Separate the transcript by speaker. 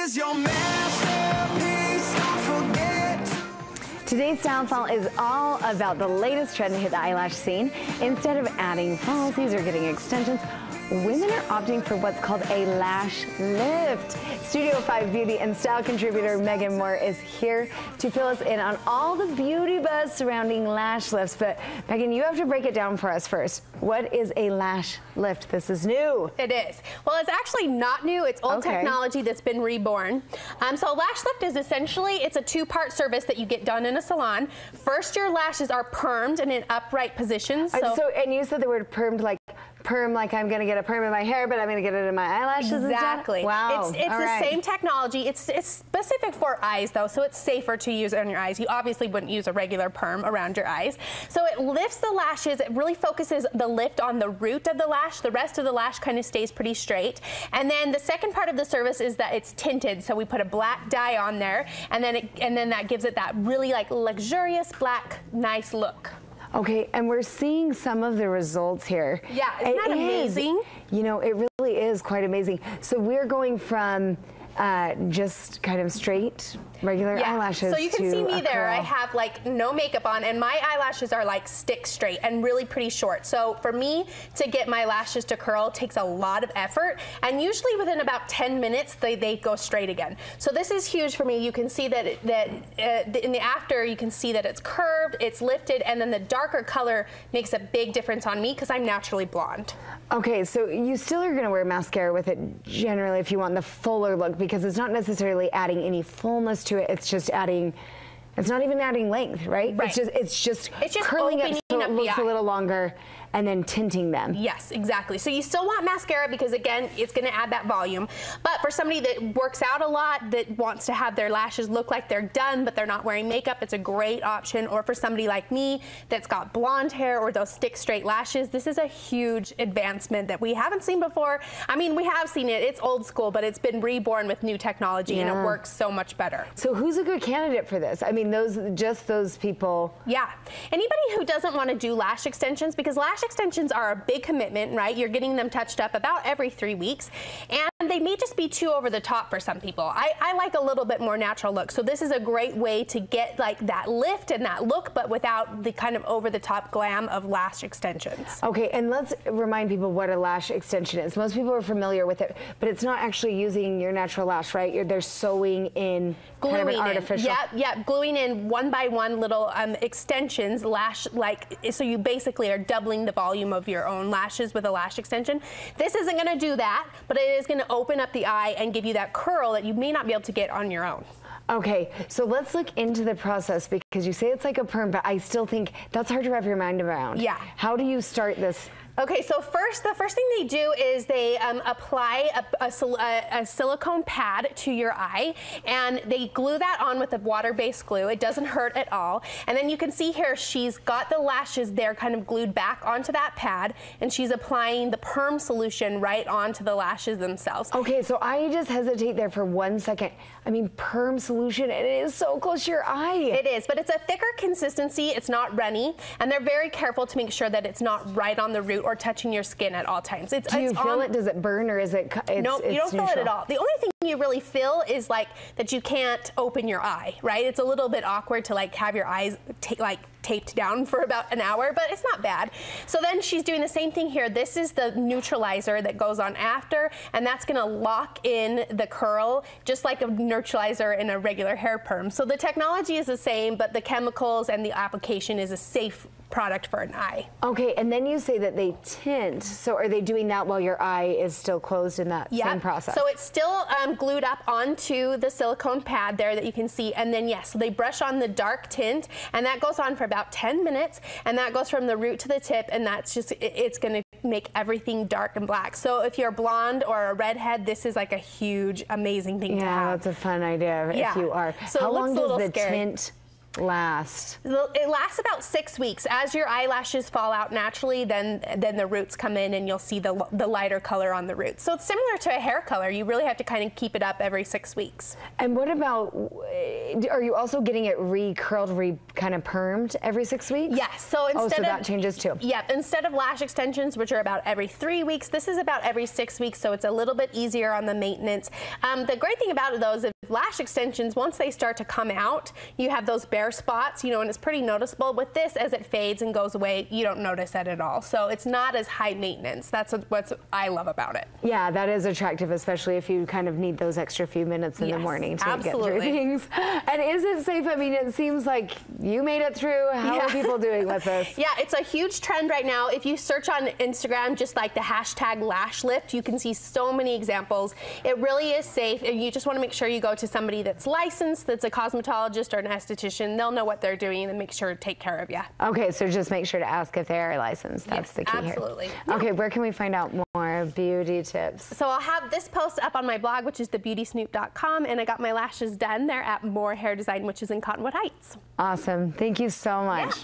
Speaker 1: is your masterpiece. Don't forget to...
Speaker 2: Today's Style Fall is all about the latest trend to hit the eyelash scene. Instead of adding falsies or getting extensions, women are opting for what's called a lash lift. Studio 5 beauty and style contributor Megan Moore is here to fill us in on all the beauty buzz surrounding lash lifts. But Megan, you have to break it down for us first. What is a lash lift? This is new.
Speaker 3: It is. Well, it's actually not new. It's old technology that's been reborn. So a lash lift is essentially, it's a two-part service that you get done in a salon. First, your lashes are permed in an upright position.
Speaker 2: And you said the word permed like perm, like I'm going to get a perm in my hair, but I'm going to get it in my eyelashes.
Speaker 3: Exactly.
Speaker 2: Wow.
Speaker 3: It's the same technology. It's specific for eyes, though, so it's safer to use on your eyes. You obviously wouldn't use a regular perm around your eyes. So it lifts the lashes. It really focuses the lift on the root of the lash. The rest of the lash kind of stays pretty straight. And then the second part of the service is that it's tinted. So we put a black dye on there, and then that gives it that really like luxurious black, nice look.
Speaker 2: Okay, and we're seeing some of the results here.
Speaker 3: Yeah, isn't that amazing?
Speaker 2: You know, it really is quite amazing. So we're going from just kind of straight, regular eyelashes.
Speaker 3: So you can
Speaker 2: to
Speaker 3: see me there.
Speaker 2: curl.
Speaker 3: I have like no makeup on, and my eyelashes are like stick straight and really pretty short. So for me to get my lashes to curl takes a lot of effort, and usually within about 10 minutes they go straight again. So this is huge for me. You can see that in the after, you can see that it's curved, it's lifted, and then the darker color makes a big difference on me because I'm naturally blonde.
Speaker 2: Okay, so you still are going to wear mascara with it generally if you want the fuller look, because it's not necessarily adding any fullness to it. It's just adding, it's not even adding length, right?
Speaker 3: Right.
Speaker 2: It's just curling up so it looks a little longer and then tinting them.
Speaker 3: Yes, exactly. So you still want mascara because, again, it's going to add that volume. But for somebody that works out a lot, that wants to have their lashes look like they're done, but they're not wearing makeup, it's a great option. Or for somebody like me that's got blonde hair or those stick straight lashes, this is a huge advancement that we haven't seen before. I mean, we have seen it. It's old school, but it's been reborn with new technology, and it works so much better.
Speaker 2: So who's a good candidate for this? I mean, just those people.
Speaker 3: Yeah. Anybody who doesn't want to do lash extensions, because lash extensions are a big commitment, right? You're getting them touched up about every 3 weeks, and they may just be too over the top for some people. I like a little bit more natural look, so this is a great way to get like that lift and that look, but without the kind of over the top glam of lash extensions.
Speaker 2: Okay, and let's remind people what a lash extension is. Most people are familiar with it, but it's not actually using your natural lash, right? They're sewing in kind of an artificial.
Speaker 3: Yeah, gluing in one by one little extensions, so you basically are doubling the volume of your own lashes with a lash extension. This isn't going to do that, but it is going to open up the eye and give you that curl that you may not be able to get on your own.
Speaker 2: Okay, so let's look into the process, because you say it's like a perm, but I still think that's hard to wrap your mind around.
Speaker 3: Yeah.
Speaker 2: How do you start this?
Speaker 3: Okay, so the first thing they do is they apply a silicone pad to your eye, and they glue that on with a water-based glue. It doesn't hurt at all. And then you can see here she's got the lashes there kind of glued back onto that pad, and she's applying the perm solution right onto the lashes themselves.
Speaker 2: Okay, so I just hesitate there for 1 second. I mean, perm solution, and it is so close to your eye.
Speaker 3: It is, but it's a thicker consistency. It's not runny, and they're very careful to make sure that it's not right on the root or touching your skin at all times.
Speaker 2: Do you feel it? Does it burn, or is it?
Speaker 3: No, you don't feel it at all. The only thing you really feel is like that you can't open your eye, right? It's a little bit awkward to like have your eyes taped down for about an hour, but it's not bad. So then she's doing the same thing here. This is the neutralizer that goes on after, and that's gonna lock in the curl just like a neutralizer in a regular hair perm. So the technology is the same, but the chemicals and the application is a safe product for an eye.
Speaker 2: Okay, and then you say that they tint. So are they doing that while your eye is still closed in that same process?
Speaker 3: So it's still glued up onto the silicone pad there that you can see, and then so they brush on the dark tint, and that goes on for about 10 minutes, and that goes from the root to the tip, and that's just, it's gonna make everything dark and black. So if you're blonde or a redhead, this is like a huge, amazing thing to have.
Speaker 2: Yeah, that's a fun idea if you are.
Speaker 3: So
Speaker 2: how long does the
Speaker 3: scary.
Speaker 2: tint last?
Speaker 3: It lasts about 6 weeks. As your eyelashes fall out naturally, then the roots come in and you'll see the lighter color on the roots. So it's similar to a hair color. You really have to kind of keep it up every 6 weeks.
Speaker 2: And what about, are you also getting it re-curled, kind of permed every 6 weeks?
Speaker 3: Yes. So instead
Speaker 2: so that changes too.
Speaker 3: Yep. Instead of lash extensions, which are about every 3 weeks, this is about every 6 weeks. So it's a little bit easier on the maintenance. The great thing about it though is if lash extensions, once they start to come out, you have those bare spots, you know, and it's pretty noticeable. With this, as it fades and goes away, you don't notice that at all. So it's not as high maintenance. That's what I love about it.
Speaker 2: Yeah, that is attractive, especially if you kind of need those extra few minutes in the morning to get through things. And is it safe? I mean, it seems like you made it through. How are people doing with this?
Speaker 3: Yeah, it's a huge trend right now. If you search on Instagram, just like the hashtag Lash Lift, you can see so many examples. It really is safe, and you just want to make sure you go to somebody that's licensed, that's a cosmetologist or an esthetician. They'll know what they're doing and make sure to take care of you.
Speaker 2: Okay, so just make sure to ask if they are licensed. That's the key
Speaker 3: absolutely.
Speaker 2: here. Okay, where can we find out more beauty tips?
Speaker 3: So I'll have this post up on my blog, which is thebeautysnoop.com, and I got my lashes done there at More Hair Design, which is in Cottonwood Heights.
Speaker 2: Awesome. Thank you so much.
Speaker 3: Yeah.